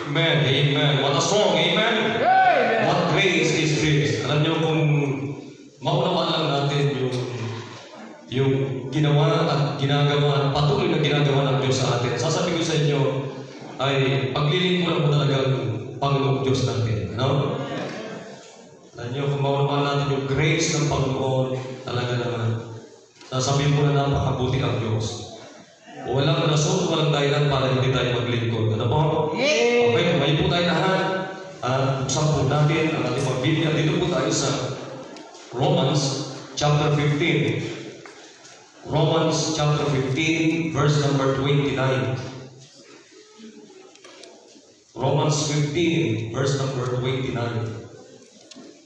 Amen, amen. What a song, amen? Amen. What grace is this? Alam niyo kung maunawaan lang natin yung ginawa at ginagawa, patuloy na ginagawa ng Diyos sa atin. Sasabihin ko sa inyo ay paglilingkuran mo talagang Panginoong Diyos natin. Ano? Alam niyo kung maunawaan natin yung grace ng Panginoon, talaga naman. Sasabihin ko na napakabuti ang Diyos. Walang rason, walang dahilan para hindi tayo maglingkod. Ano po? Okay, may po tayo lahat. Buksan po natin ang ating mga Biblia. Dito po tayo sa Romans chapter 15. Romans chapter 15, verse number 29. Romans 15, verse number 29.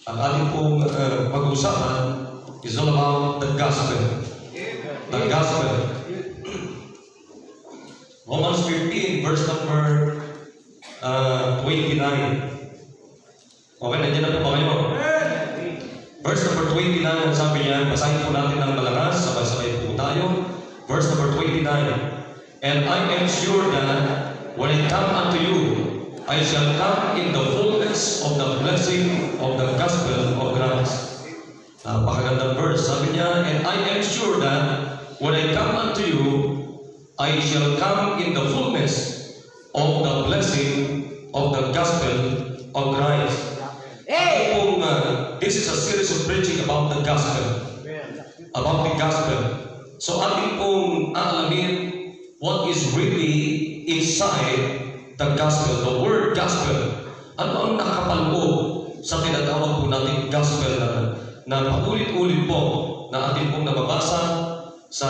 Ang ating pong pag-uusapan is all about the gospel. The gospel. Romans 15, verse number 29. Okay, nandiyan na po ba kayo? Verse number 29, ang sabi niya, basahin po natin ng malakas, sabay-sabay po tayo. Verse number 29. And I am sure that when I come unto you, I shall come in the fullness of the blessing of the gospel of Christ. Napakagandang verse. Sabi niya, and I am sure that when I come unto you, I shall come in the fullness of the blessing of the gospel of Christ. This is a series of preaching about the gospel. About the gospel. So ating pong aalamin what is really inside the gospel, the word gospel. Ano ang nakapaloob sa tinatawag po natin gospel na paulit-ulit po na ating pong nababasa sa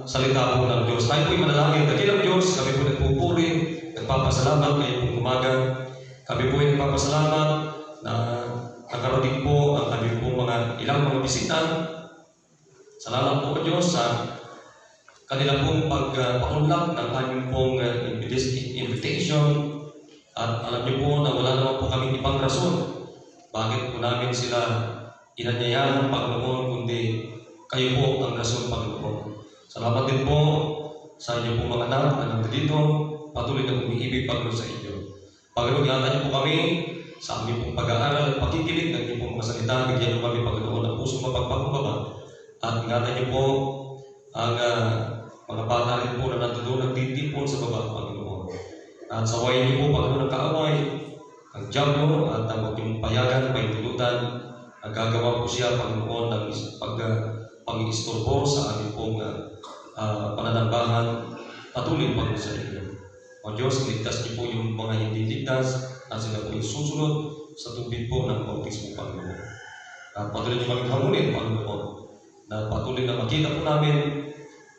salita po ng Diyos. Tayo po'y manalangin. Dakilang Diyos, kami po nagpupuri, nagpapasalamat ngayong pong umaga. Kami po'y nagpapasalamat na nakarating po ang kami pong ilang mga bisita. Salamat po Diyos sa kanila pong pagpaunlak ng aming pong invitation. At alam niyo po na wala naman po kami ibang rason bakit po namin sila inanyayahan ng Panginoon, kundi kayo po ang rason, Panginoon. Salamat din po sa inyo pong mga anak na nandito, patuloy na umiibig, Panginoon, sa inyo. Panginoon, ingatan niyo po kami sa aming pong pag-aaral at pagkikinig ng inyong pong mga salita. Bigyan niyo kami, Panginoon, ng pusong mapagpakumbaba. At ingatan niyo po ang mga bata rin po na nandoon nagtitipon sa baba, Panginoon. At sawayin niyo po, Panginoon, ang kaaway, ang diablo, at ang yung payagan, paintulutan, ang gagawa po siya, Panginoon, ng pag-iistorbo sa aming pong pananambahan. Patuloy, Panginoon, sa inyo. O Diyos, ligtas niyo po yung mga hindi ligtas at sila po yung susunod sa tubig po ng bautismo, Panginoon. At patuloy niyo kami hamunin, Panginoon, na patuloy na makita po namin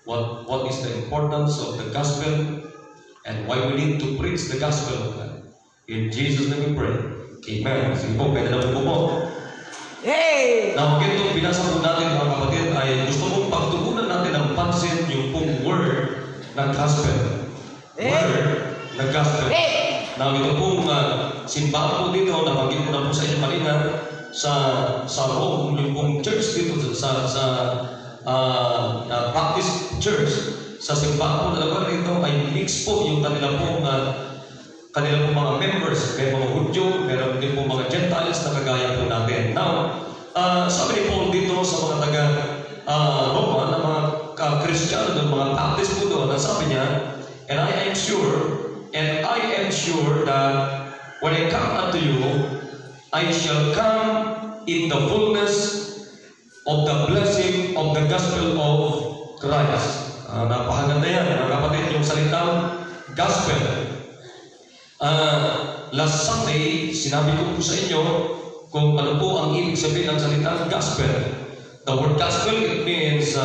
what is the importance of the gospel and why we need to preach the gospel of God. In Jesus' name we pray. Amen. Sige po, pwede na po po. Hey! Now, ito, binasa po natin mga kapatid, ay gusto mong pagtuunan natin ng pansin yung pong word ng gospel. Word ng gospel. Now, ito pong simbahan po dito, nabanggit ko na po sa inyo kanina, sa Rome, yung pong church dito, sa Baptist Church, sa simbahan po na naman rito, ay mix po yung kanila pong mga members. May mga Hudyo, meron din po mga Gentiles na kagaya po natin. Now, sabi ni Paul dito sa mga taga Roma, na mga Kristiyano doon, mga Baptist po doon, sabi niya, and I am sure that when I come unto you, I shall come in the fullness of the blessing of the gospel of Christ. Napakaganda yan, mga kapatid, yung salitang gospel. Last Sunday, sinabi ko po sa inyo kung ano po ang ibig sabihin ng salitang gospel. The word gospel, it means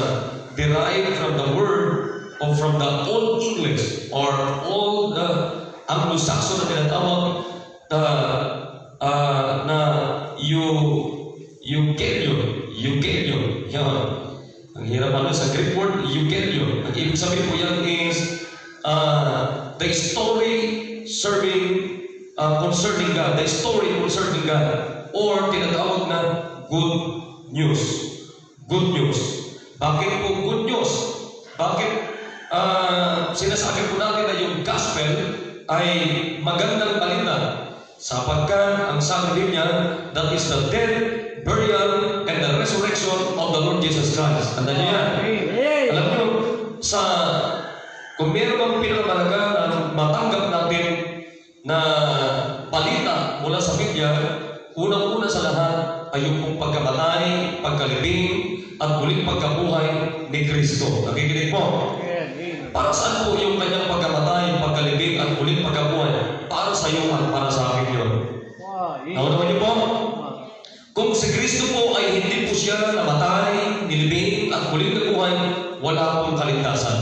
derived from the word or from the Old English or Old Anglo-Saxon na tinatawag na eukaryon. Yan. Ang hirap sa Greek word, eukaryon. Ang ibig sabihin po yan is the story concerning God, the story concerning God, or tinatawag na good news. Good news. Bakit po good news? Bakit sinasabi po natin na yung gospel ay magandang balita sapagkat ang sabi niya, that is the death, burial, and the resurrection of the Lord Jesus Christ. Tandaan niyo yan. Alam niyo, kung meron bang pinakamalaga na matanggap natin na balita mula sa Biblia, unang-una sa lahat ay yung pong pagkamatay, pagkalibing, at muling pagkabuhay ni Kristo. Nakikinig po? Para saan po yung kanyang pagkamatay, pagkalibing, at muling pagkabuhay? Para sa iyo at para sa akin yun. Naunawan niyo po? Kung si Kristo po ay hindi po siya namatay, nilibing, at muling nabuhay, wala pong kaligtasan.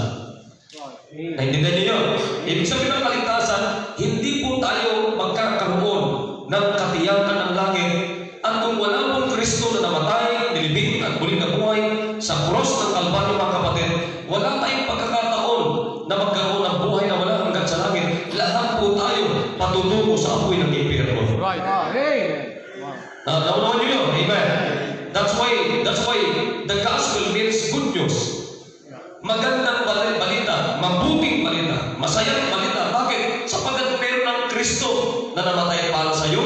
Naintindihan niyo yun? Ibig sabihin ng kaligtasan, hindi po tayo magkakaroon ng katiyakan ng langit. At kung wala pong Kristo na namatay, nilibing, at muling nabuhay sa cross ng Kalbaryo, mga kapatid, wala tayong pagkakataon na magkaroon ng buhay na wala hanggang sa langit. Lahat po tayo patutungo sa apoy ng impyerno. Naunawan niyo yun? Amen. That's why the gospel means good news. Magandang balita, mabuting balita, masayang balita. Bakit? Sapagkat meron ng Kristo na namatay para sa iyo,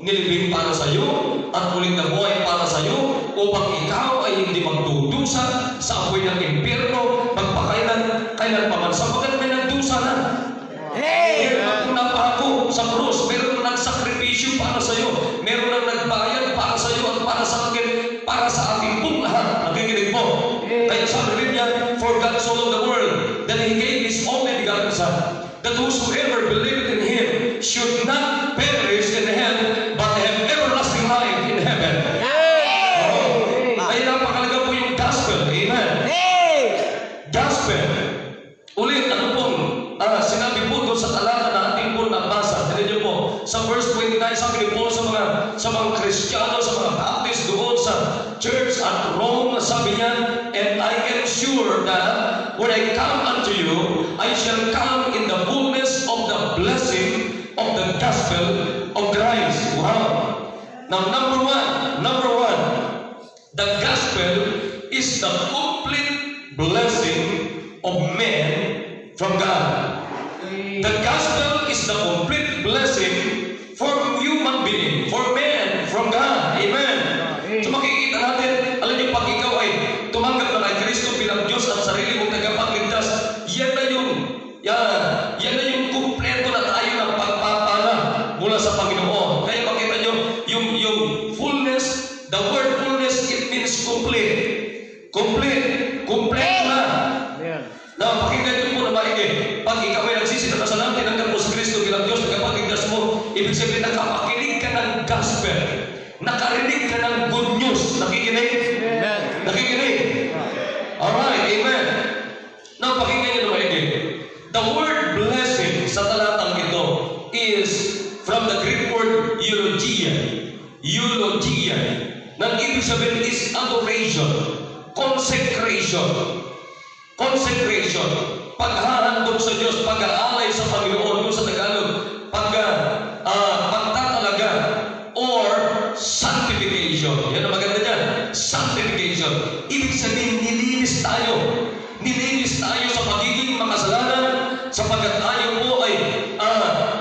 nilibing para sa iyo, at muling nabuhay para sa iyo, upang ikaw ay hindi magdudusa sa apoy ng impyerno magpakailan paman. Sapagkat may nagdusa na. Meron na napako sa krus, meron na nagsakripisyo para sa iyo, meron na nagbayad para sa iyo at para sa akin, para sa ating pong lahat. Nakikinig mo? Kaya sabi niya, for God so loved the world that He gave His only begotten Son, that whosoever believeth in Him should not perish in hell, but have everlasting life in heaven. Ay napakalaga po yung gospel. Amen. Gospel. Ulit, ano pong sinabi po doon sa talata na ating po nabasa. Tignan niyo po, sa verse 29, sabi ni Paul sa mga Kristiyano, sa mga Baptist doon sa church at Rome, sabi niya, and I am sure that when I come unto you, I shall come in the fullness of the blessing of the gospel of Christ. Wow. Now, number one, the gospel is the complete blessing of men from God. The gospel is the complete blessing for human being, for men from God. Amen. So makikita natin, alam niyo, pag ikaw ay tumanggap na kay Kristo bilang Diyos at sarili mong tagapagligtas, yan na yung kumpleto na tayo ng pagpapala mula sa Panginoon. Kaya makita niyo, yung fullness, the word fullness, it means complete. Complete na. Na pakinggan niyo po na maigi. Pag ikaw ay nagsisi ng kasalanan, tinanggap mo si Kristo bilang Diyos, tagapagligtas mo, ibig sabihin nakapakinig ka ng gospel. Nakarinig ka ng good news. Nakikinig? Nakikinig? Alright, amen. Now, pakinggan niyo na maigi. The word blessing sa talatang ito is from the Greek word eulogia. Eulogia. Nang ibig sabihin is adoration, consecration. Consecration. Paghahandog sa Diyos, pag-aalay sa Panginoon, yung sa Tagalog, pagtatalaga, or sanctification. Yan ang maganda dyan. Sanctification. Ibig sabihin, nilinis tayo. Nilinis tayo sa pagiging makasalanan, sapagkat tayo po ay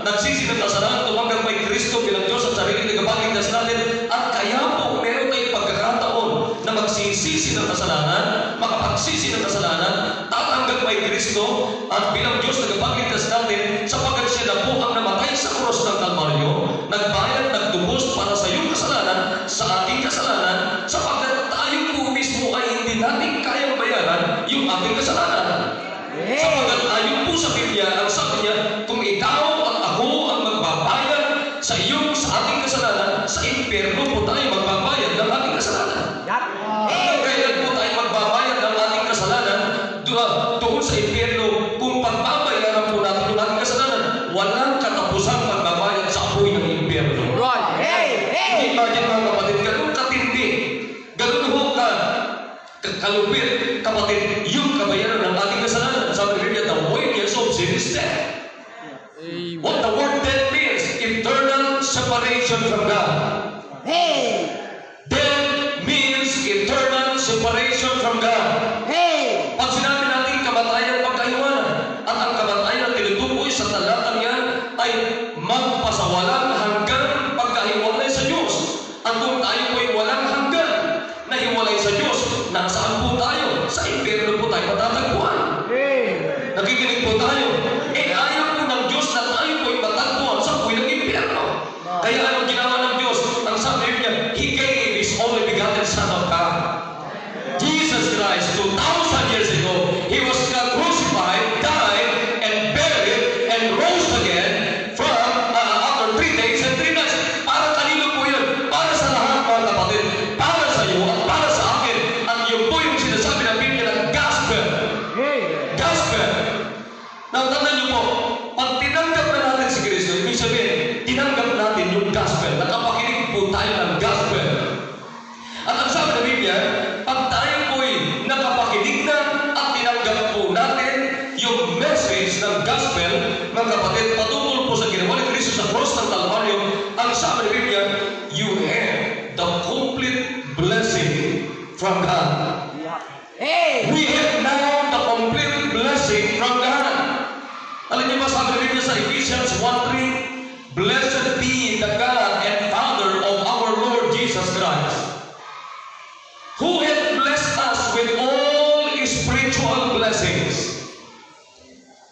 nagsisi ng kasalanan, tumanggap kay Kristo bilang Diyos at sarili tagapagligtas natin, at kaya po meron tayong pagkakataon na magsisisi ng kasalanan, makapagsisi ng kasalanan, tatanggap kay Kristo at bilang Diyos tagapagligtas natin, sapagkat siya na po ang namatay sa cross ng Kalbaryo, nagbayad, nagtubos para sa iyong kasalanan, sa ating kasalanan, sapagkat tayo po mismo ay hindi natin kayang bayaran yung ating kasalanan. Sapagkat ayon po sa Biblia, ang sabi niya, kung ikaw at ako ang magbabayad sa ating kasalanan, sa impyerno po tayo magbabayad ng ating kasalanan. Kailan po tayo magbabayad ng ating kasalanan doon sa impyerno? Kung pagbabayaran po natin yung ating kasalanan, walang katapusang magbabayad sa apoy ng impyerno. Imagine mga kapatid, ganun katindi, ganun ho kalupit, kapatid, yung kabayaran ng ating kasalanan. Sabi niya, the wages of sin is death. What the word death means, eternal separation from God. Death means eternal separation from God. Pag sinabi natin kamatayan, pagkaiwanan, at ang kamatayan na tinutukoy sa talatang yan sabihin, tinanggap natin yung gospel. Nakapakinig po tayo ng gospel. At ang sabi ng Biblia, pag tayo po'y nakapakinig na at tinanggap po natin yung message ng gospel, mga kapatid, patungkol po sa ginawa ni Kristo sa cross ng Kalbaryo, ang sabi ng Biblia, you have the complete blessing from God. Hey! We have now the complete blessing from God. Alam niyo ba, sabi ng Biblia sa Ephesians 1:3, blessed be the God and Father of our Lord Jesus Christ, who hath blessed us with all spiritual blessings.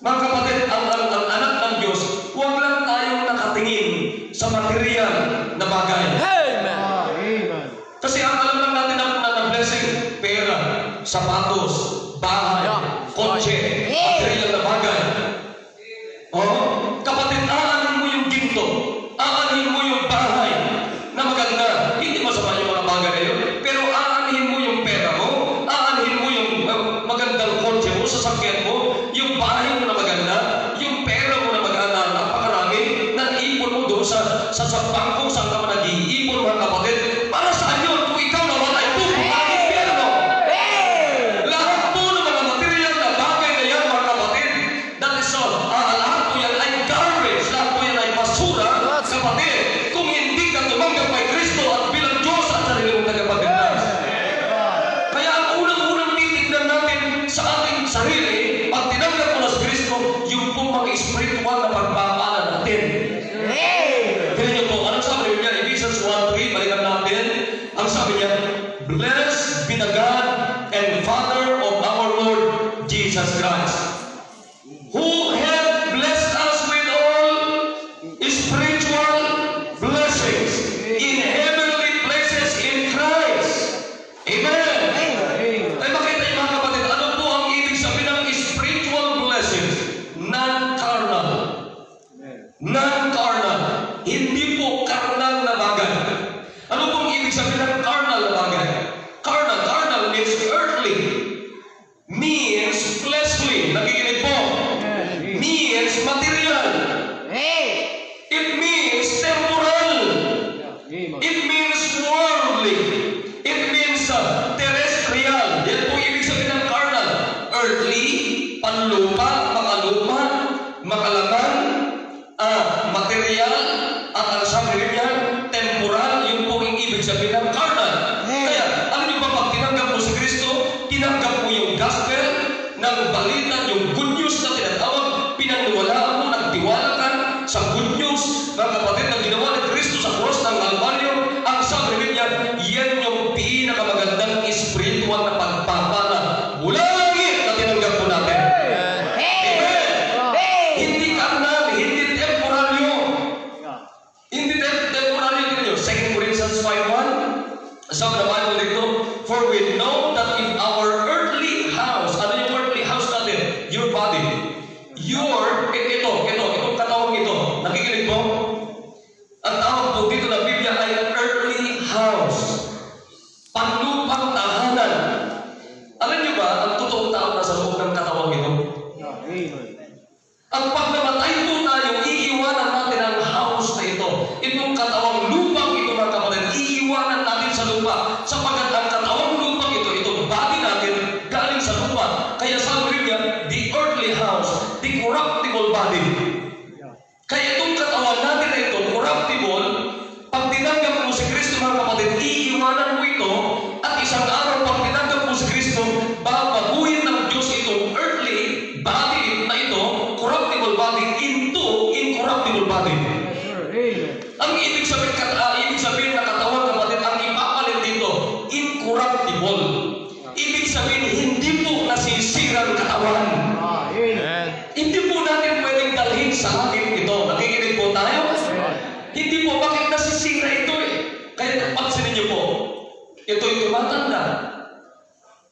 Mga kapatid, ang anak ng Diyos, huwag lang tayong nakatingin sa material na bagay. Amen! Kasi ang alam lang natin na blessing, pera, sapatos, bahay, kotse, material na bagay. Kapatid, aanin mo yung ginto, aanin mo yung bahay na maganda. Hindi masama yung mga bagay na yun, pero aanin mo yung pera mo, aanin mo yung magandang kotse mo, sasakyan mo, yung bahay mo na maganda, yung pera mo na maganda, napakarami, na ipon mo doon sa bangko, saan ka man nag-iipon, mga kapatid. Para saan yun? Kung ikaw naman ay pupuntahin pera mo. Lahat po ng mga material na bagay na yan, mga kapatid, that is all. Lahat po yan ay garbage, lahat po yan ay basura, kapatid. Kung hindi ka tumanggap kay Kristo at bilang Diyos at sarili mong tagapagligtas. Kaya ang unang-unang titignan natin sa ating sarili, pag tinanggap mo na si Kristo, yung pong mga spiritual na pagpapala natin. Tignan niyo po, anong sabi niya? Ephesians 1:3, balikan natin. Ang sabi niya, blessed be the God and Father of our Lord Jesus Christ, who hath blessed us with all spiritual blessings in heavenly places in Christ. Amen. Ay makita niyo, mga kapatid, ano po ang ibig sabihin ng spiritual blessings? Non-carnal. Non-carnal. Hindi po carnal na bagay. Ano pong ibig sabihin ng carnal na bagay? Carnal means earthly. Means fleshly. Nakikinig po. Means material. It means temporal. It means worldly. It means terrestrial. Yan po ibig sabihin ng carnal. Earthly, panlupa, makaluma, makalaman, material, at ang sabi niya, temporal, yun po yung ibig sabihin ng carnal. Kaya, alam niyo ba, pag tinanggap mo si Kristo, tinanggap mo yung gospel ng balita, yung good news na tinatawag, pinaniwalaan mo, nagtiwala ka sa good news, mga kapatid, na ginawa ni Kristo sa cross ng Kalbaryo, ang sabi niya, yan yung pinakamagandang spiritual na pagpapala mula langit na tinanggap po natin. Hindi carnal, hindi temporal yun. Hindi temporal yun. 2 Corinthians 5:1, sabi na Bible dito, for we know that in our earthly house, ano yung earthly house natin? Your body. Itong katawang ito. Nakikinig mo? Ang tawag po dito na Biblia ay earthly house. Panlupang tahanan. Alam niyo ba, ang totoong tao na sa loob ng katawang ito? Ang pag namatay po tayo, iiwanan natin ang house na ito. Itong katawang lupang ito, mga kapatid, iiwanan natin sa lupa. Sapagkat ang katawang lupang ito, itong body natin, galing sa lupa. Kaya sabi niya, the earthly house, the corruptible body. Kaya itong katawan natin na ito, corruptible, pag tinanggap mo si Kristo, mga kapatid, iiwanan mo ito, at isang araw, pag tinanggap mo si Kristo, babaguhin ng Diyos itong earthly body na ito, corruptible body, into incorruptible body. Ang ibig sabihin na katawan, kapatid, ang ipapalit dito, incorruptible. Ibig sabihin, hindi po nasisira ang katawan. Hindi po natin pwedeng dalhin sa langit ito. Nakikinig po tayo? Hindi po, bakit nasisira ito eh? Kaya pansinin niyo po, ito'y tumatanda.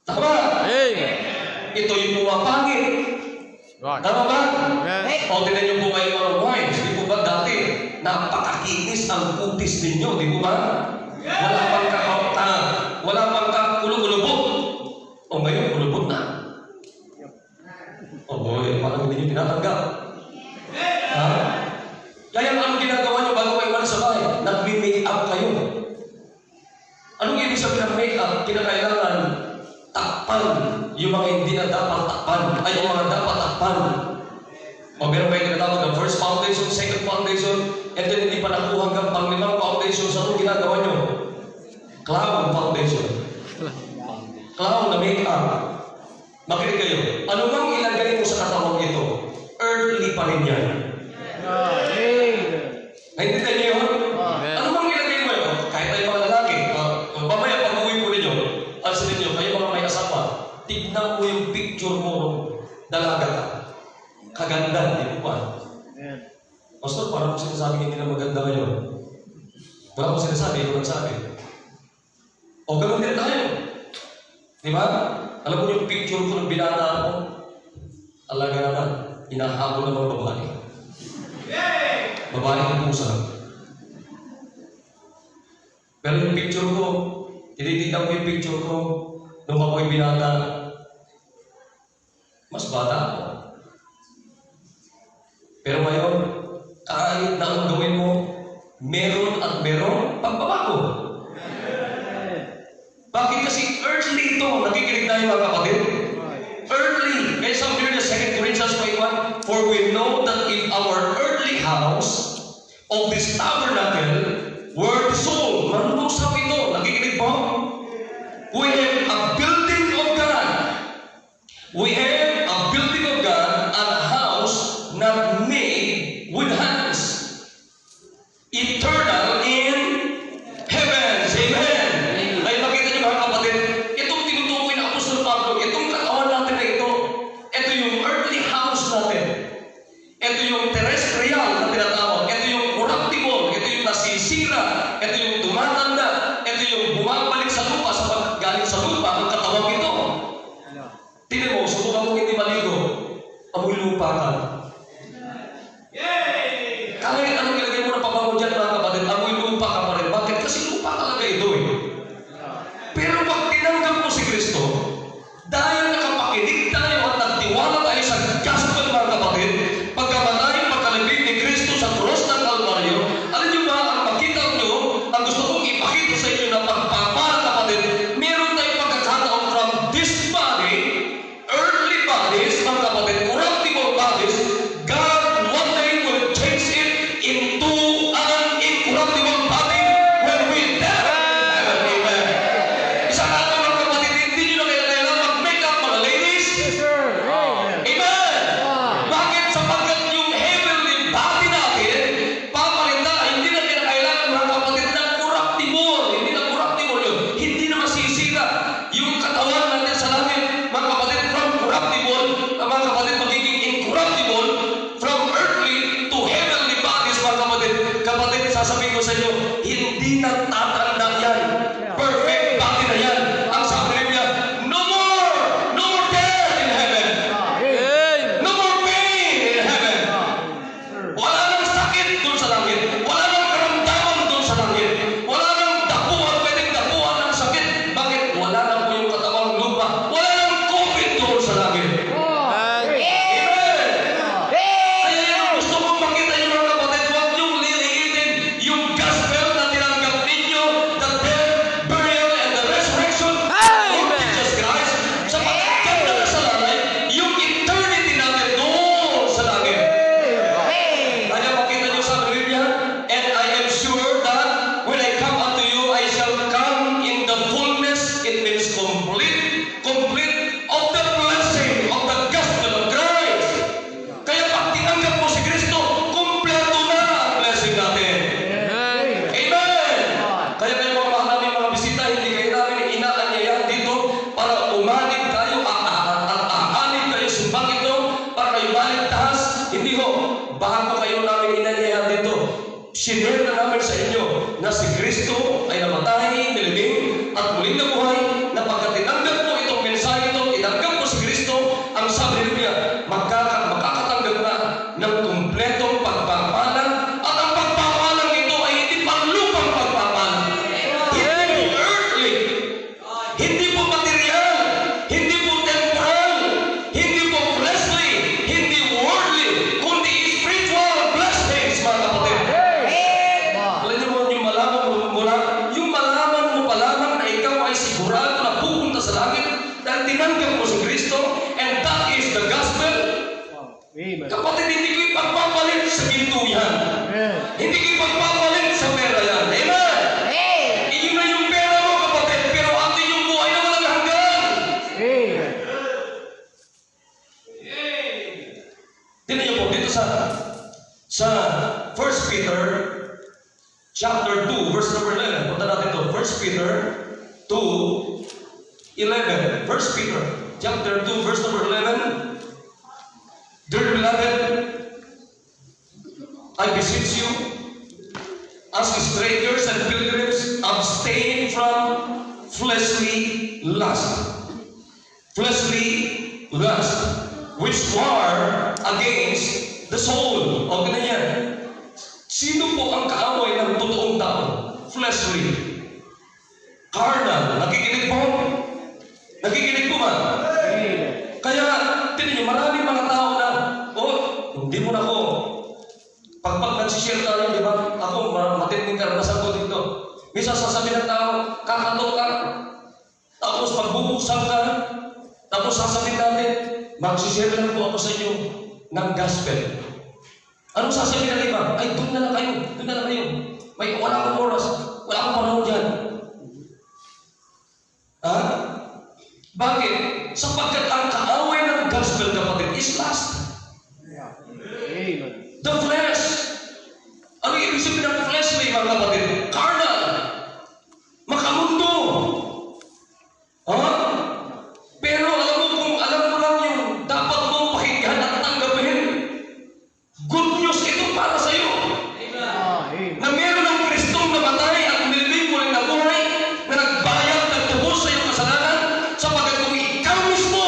Tama? Ito yung pumapangit. Tama ba? O, tinan niyo po kayo mga wives. Di po ba dati, napakakinis ang kutis ninyo, di po ba? Wala pang kulubot. O, ngayon, kulubot na. O, boy, parang hindi niyo tinatanggap. Ha? Kaya ang make-up, kinakailangan takpan yung mga hindi na dapat takpan, ay yung mga dapat takpan. O meron kayo tinatawag ng first foundation, second foundation, and then hindi pa nakuha hanggang pang-limang foundation. Sa anong ginagawa nyo? Clown foundation. Clown na make-up. Makinig kayo. Ano mang ilagay mo sa katawang ito, earthly pa rin yan. Amen. Naintindihan niyo yun? Ano mang ilagay mo yun? Kahit tayo mga lalaki, mamaya pag-uwi po ninyo, alsin ninyo, kayo mga may asawa, tignan mo yung picture mo nung dalaga ka. Kaganda, di po ba? Amen. Pastor, parang kung sinasabi hindi na maganda ngayon. Wala kong sinasabi, ito nagsabi. O ganun din tayo. Di ba? Alam mo yung picture ko ng binata ako? Talaga naman, hinahabol ng mga babae. Babae ng pusa. Pero yung picture ko, tinitignan ko yung picture ko nung ako'y binata. Mas bata ako. Pero ngayon, kahit na ang gawin mo, meron at meron pagbabago. Bakit kasi earthly ito? Nakikinig tayo mga kapatid. Earthly. Kaya sabi nyo na 2 Corinthians 5:1, for we know that in our earthly house of this tabernacle were dissolved. Marunong sabi ito. Nakikinig po? We have a building of God. We have a building of God and a house not made with hands. Eternal in heavens. Amen. Ay makita niyo mga kapatid, itong tinutukoy na Apostol Pablo, itong katawan natin na ito yung earthly house natin. Ito yung terrestrial na tinatawag. Ito yung corruptible. Ito yung nasisira. Ito yung tumatanda. Ito yung bumabalik sa lupa sa paggaling sa lupa ang katawang ito. Tingnan mo, subukan mo hindi maligo. Amoy lupa ka. Kahit anong ilagay mo na pabango dyan mga kapatid, amoy lupa ka pa rin. Bakit? Kasi lupa talaga ito eh. Pero pag tinanggap mo si Kristo, dahil nakapakinig tayo at nagtiwala tayo sa gospel mga kapatid, pagkamatay, pagkalibig ni Kristo sa cross ng Kalbaryo, alam niyo ba, ang makita nyo, ang gusto kong ipakita sa inyo na pagpapala kapatid, meron tayong pagkakataon from this body, earthly bodies, mga kapatid, corruptible bodies, God one day will change it into an incorruptible body when we die. Amen. Isa na mga kapatid, hindi nyo na kailangan mag-makeup mga ladies. Yes, sir. Amen. Amen. Bakit? Sapagkat yung heavenly body natin, papalita, hindi na kailangan mga kapatid ng corruptible. Hindi na corruptible yun. Hindi na masisira. Yung katawan natin sa langit, mga kapatid, from corruptible, mga kapatid, magiging incorruptible, from earthly to heavenly bodies, mga kapatid. Kapatid, sasabihin ko sa inyo, hindi na tatanda yan. Perfect body na yan. Ang sabi niya, no more death in heaven. No more pain in heaven. Wala nang sakit doon sa langit. Wala nang karamdaman doon sa langit. Wala nang dapuan, pwedeng dapuan ng sakit. Bakit? Wala na po yung katawang lupa. Wala nang COVID doon sa langit. Amen! Kaya yung gusto kong makita yung mga kapatid, huwag niyong liliitin yung gospel na tinanggap ninyo, the death, burial, and the resurrection of Jesus Christ. Sa pagkakanda na sa langit, yung eternity natin doon sa langit. Kaya makita niyo sa Biblia, and I am sure that when I come unto you, I shall come in the fullness, it means complete of the blessing of the gospel of Christ. Kaya pag tinanggap mo si Kristo, kumpleto na ang blessing natin. Amen! Kaya kayo mga mahal namin mga bisita, hindi kayo namin inaanyayahan dito para umanig kayo at aanig kayo simbang ito para kayo maligtas. Hindi ho, bago kayo namin inanyayahan dito, sinare na namin sa inyo na si Kristo ay namatay, nilibing, at muling nabuhay, na pagka tinanggap mo itong mensahe ito, tinanggap mo si Kristo, ang sabi niya, makakatanggap na ng kumpletong pagpapalang, at ang pagpapalang ito ay hindi panlupang pagpapalang. Hindi po earthly, hindi po material, hindi po temporal, hindi po fleshly, hindi worldly, kundi spiritual blessings, mga kapatid. Alam niyo mo, yung malaman mo pala Sa 1 Peter chapter 2, verse number 11. Punta natin to. 1 Peter 2:11. 1 Peter chapter 2, verse number 11. Dear beloved, I beseech you, as strangers and pilgrims, abstain from fleshly lust. Fleshly lust, which war against the soul. O ganyan. Sino po ang kaaway ng totoong tao? Fleshly. Carnal. Nakikinig po? Nakikinig po ba? Kaya, tinan niyo, maraming mga tao na, hindi mo na ako. Pag nagsishare tayo, di ba? Ako, matinding karanasan ko dito. Minsan sasabihin ng tao, kakato ka. Tapos magbubuksan ka. Tapos sasabihin natin, magsishare lang po ako sa inyo ng gospel. Anong sasabihin natin ba? Ay, doon na lang kayo. Doon na lang kayo. Wala akong oras. Wala akong panahon dyan. Ha? Bakit? Sapagkat ang kaaway ng gospel, kapatid, is lust. Amen. The flesh. Ano yung ibig sabihin ng fleshly, mga kapatid? Carnal. Makamundo. Ha? Pero alam mo, kung alam mo lang yung dapat mong pakinggan at tanggapin, good news ito para sa iyo. Amen. Na meron ng Kristong namatay at nilibing mo na buhay, na nagbayad, nagtubos sa iyong kasalanan, sapagkat kung ikaw mismo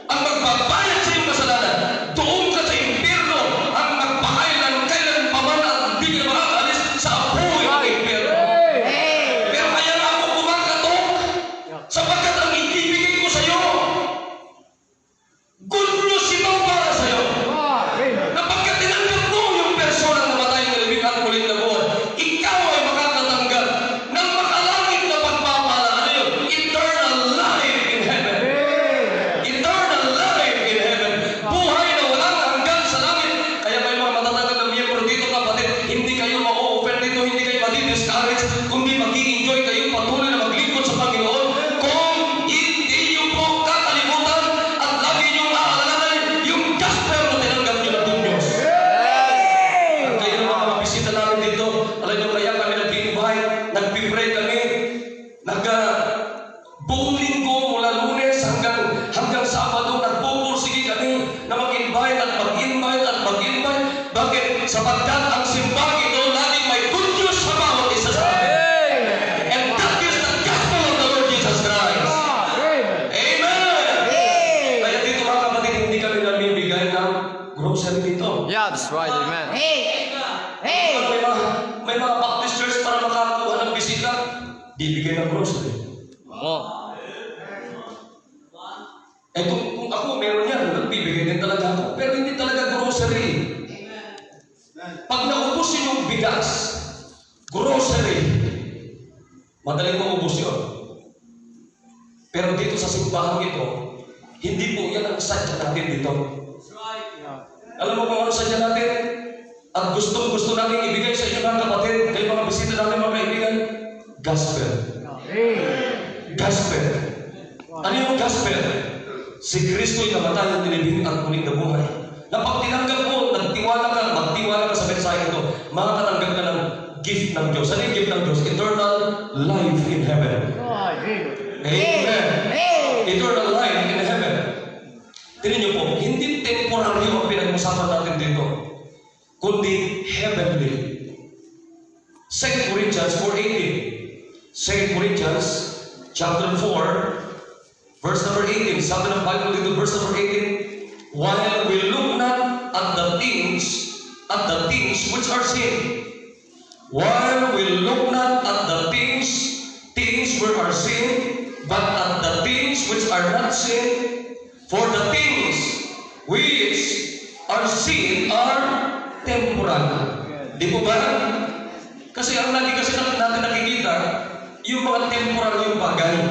ang magbabayad sa iyong kasalanan, doon ka sa impyerno ang magpakailan paman at hindi ka makakalis sa apoy ng impyerno. Pero kaya ako kumakatok, sapagkat ang ibibigay ko sa iyo, good news ito para sa iyo. Amen. Kapag tinanggap mo yung persona na namatay ng libing at muling na buhay, ikaw ay makakatanggap ng makalangit na pagpapala. Ano yun? Eternal life in heaven. Eternal life in heaven. Buhay na walang hanggan sa langit. Kaya may mga matatagad na miyembro dito, kapatid, hindi kayo ma-open dito, hindi kayo madi-discourage, kundi mag-i-enjoy kayo patuloy na maglingkod sa Panginoon. Kung hindi niyo po kakalimutan at lagi niyong aalalahan yung gospel na tinanggap niyo ng good news. At kayo ng mga bisita namin dito, alam niyo kaya kami nag-invite, nag-pray kami, buong linggo mula Lunes hanggang Sabado, nagpupursige kami na mag-invite at mag-invite at mag-invite. Bakit? Sapagkat ang simbang ito laging may good news sa bawat isa sa amin. And that is the gospel of the Lord Jesus Christ. Amen! Kaya dito mga kapatid, hindi kami namimigay ng grocery dito. Yeah, that's right, amen. May mga Baptist church para makakuha ng bisita, bibigyan ng grocery. Oh. Kung ako meron yan, nagbibigay din talaga ako. Pero hindi talaga grocery. Pag naubos yung bigas, grocery, madaling maubos yun. Pero dito sa simbahan ito, hindi po yan ang sadya natin dito. Alam mo kung ano sadya natin? At gusto natin ibigay sa inyo mga kapatid, kayo mga bisita natin mga kaibigan, gospel. Gospel. Ano yung gospel? Si Kristo'y namatay at nilibing at muling nabuhay. Na pag tinanggap mo, magtiwala ka sa mensahe ito, makakatanggap ka ng gift ng Diyos. Ano yung gift ng Diyos? Eternal life in heaven. Amen. Eternal life in heaven. Tingnan niyo po, hindi temporary ang pinag-usapan natin dito, kundi heavenly. 2 Corinthians 4:18. 2 Corinthians chapter 4, verse number 18. Sabi ng Bible dito, verse number 18, while we look not at the things which are seen. While we look not at the things which are seen, but at the things which are not seen. For the things which are seen are temporal. Di po ba? Kasi ang lagi kasi natin nakikita, yung mga temporal yung bagay.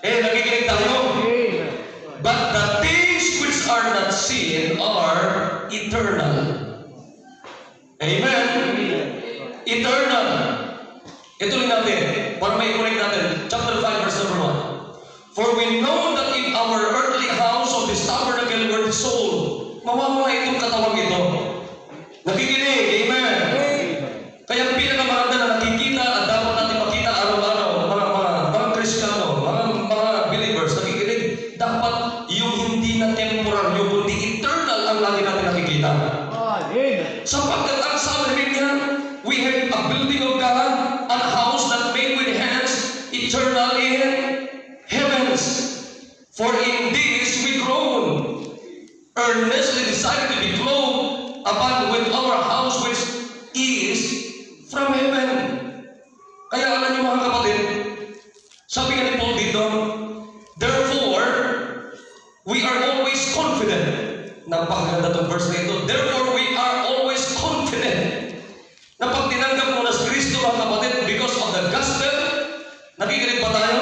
Nakikinig tayo. But the things which are not seen are eternal. Amen? Eternal. Ito rin natin, para may correct natin. Chapter 5, verse number 1. For we know that in our earthly house of this tabernacle where the soul, mawawala itong katawang ito. Nakikinig, amen. Kaya ang pinakamaganda na nakikita at dapat natin makita araw-araw, mga Kristiyano, mga believers, nakikinig, dapat yung hindi na temporaryo, kundi eternal ang lagi natin nakikita. Sapagkat ang sabi niya, we have a building of God, a house not made with hands, eternal in heavens. For in this we groan, earnestly decided to be clothed upon with our house which is from heaven. Kaya alam niyo mga kapatid, sabi nga ni Paul dito, therefore, we are always confident. Napakaganda itong verse na ito. Therefore, we are always confident na pag tinanggap mo na si Kristo mga kapatid, because of the gospel, nakikinig pa tayo?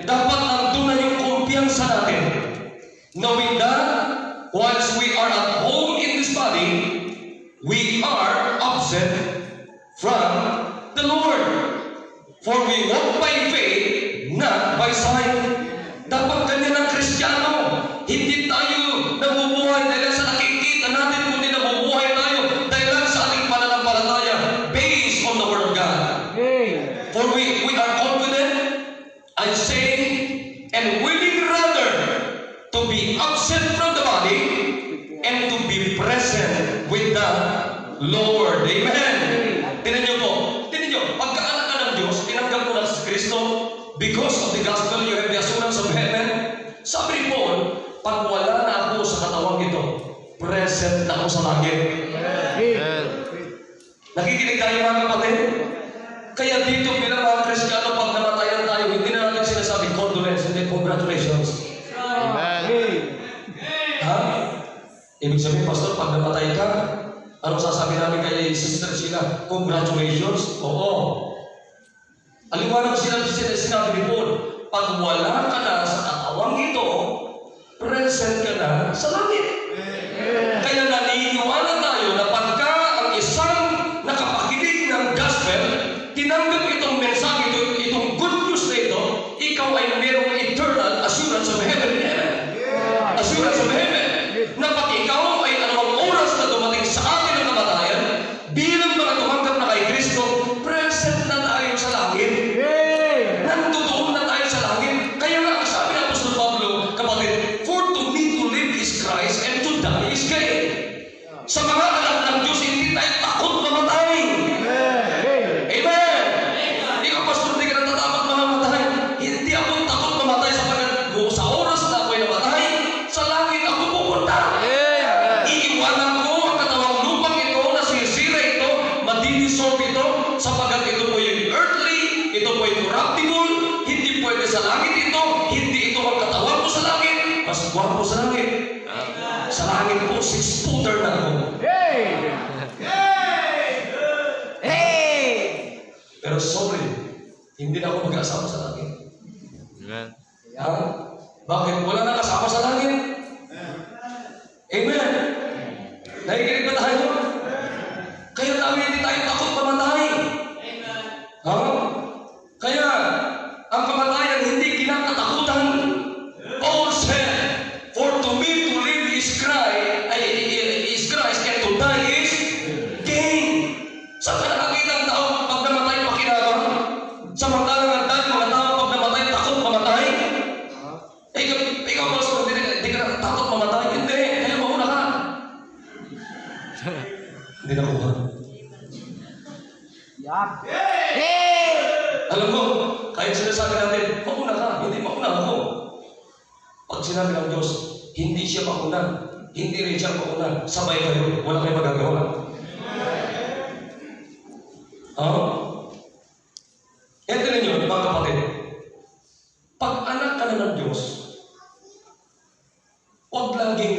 Dapat nandun na yung kumpiyansa natin. Knowing that, once we are at home in this body, we are absent from the Lord. For we walk by faith, not by sight. Dapat ganyan ang Kristiyano. Hindi tayo nabubuhay dahil sa nakikita natin, kundi nabubuhay tayo dahil sa ating pananampalataya based on the Word of God. For we are confident, I say, and willing rather to be absent from the body and to be present with the Lord. Amen. Tinan niyo po. Tinan niyo, pagkaanak ka ng Diyos, tinanggap mo na si Kristo, because of the gospel, you have the assurance of heaven. Sabi ni Paul, pag wala na ako sa katawang ito, present na ako sa langit. Amen. Nakikinig tayo mga kapatid? Kaya dito bilang mga Kristiyano, pag namatayan tayo, hindi na natin sinasabi condolence, hindi congratulations. Amen. Ha? Ibig sabihin, Pastor, pag namatay ka, anong sasabi namin kay Sister Sheila? Congratulations? Oo. Aliwanag sinabi ni Paul, pag wala ka na sa katawang ito, present ka na sa langit. Kaya naniniwala tayo na pagka ang isang nakapakinig ng gospel, tinanggap itong mensahe, itong good news na ito, ikaw ay mayroong eternal assurance of heaven. Assurance of heaven. Na pag ikaw ay anumang oras na dumating sa atin ang kamatayan, bilang mga tumanggap na kay Kristo, present na tayo sa langit. Nandoon na tayo sa langit. Kaya nga, sabi ng Apostol Pablo, kapatid, for to me to live is Christ and to die is gain. Sa mga anak ng Diyos, hindi tayo takot mamatay. Amen. Ikaw, Pastor, hindi ka natatakot mamatay. Hindi ako takot mamatay sa oras na ako'y namatay, sa langit ako pupunta. Iiwanan ko ang katawang lupang ito, nasisira ito, madidissolve ito, sapagat ito po yung earthly, ito po yung corruptible, hindi pwede sa langit ito, hindi ito ang katawan ko sa langit, mas gwapo sa langit. Sa langit po, 6-footer na ako. Pero sorry, hindi na ako mag-asama sa langit. Amen. Ha? Bakit? Wala na kasama sa langit. Amen. Nakikinig ba tayo? Kaya tayo hindi tayo takot mamatay. Ha? Kaya, ang kamatayan hindi kinakatakutan. Paul said, for to me to live is Christ, and to die is gain. Sa nakakita ang tao, pag namatay, pakinabang. Samantalang ang dahil mga tao, pag namatay, takot mamatay. Ikaw, Pastor, hindi ka takot mamatay. Hindi, kaya mauna ka. Hindi na kuha. Alam mo, kahit sinasabi natin, mauna ka, hindi mauna ako. Pag sinabi ng Diyos, hindi siya mauna, hindi rin siya mauna, sabay kayo, wala kayo magagawa. Ito ninyo, mga kapatid, pag anak ka na ng Diyos, huwag laging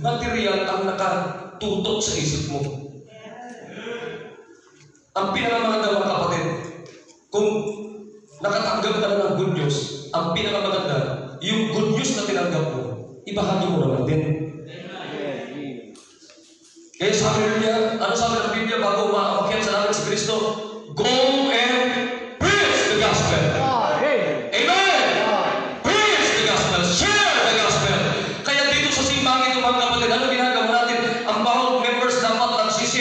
material ang nakatutok sa isip mo. Ang pinakamaganda, mga kapatid, kung nakatanggap ka na ng good news, ang pinakamaganda, yung good news na tinanggap mo, ibahagi mo naman din. Kaya sabi niya, ano sabi ng Biblia bago umaakyat sa langit si Kristo? Go and preach the gospel. Amen! Preach the gospel. Share the gospel. Kaya dito sa simbang ito, mga kapatid, ano ginagawa natin? Ang bawat members dapat nagsisisi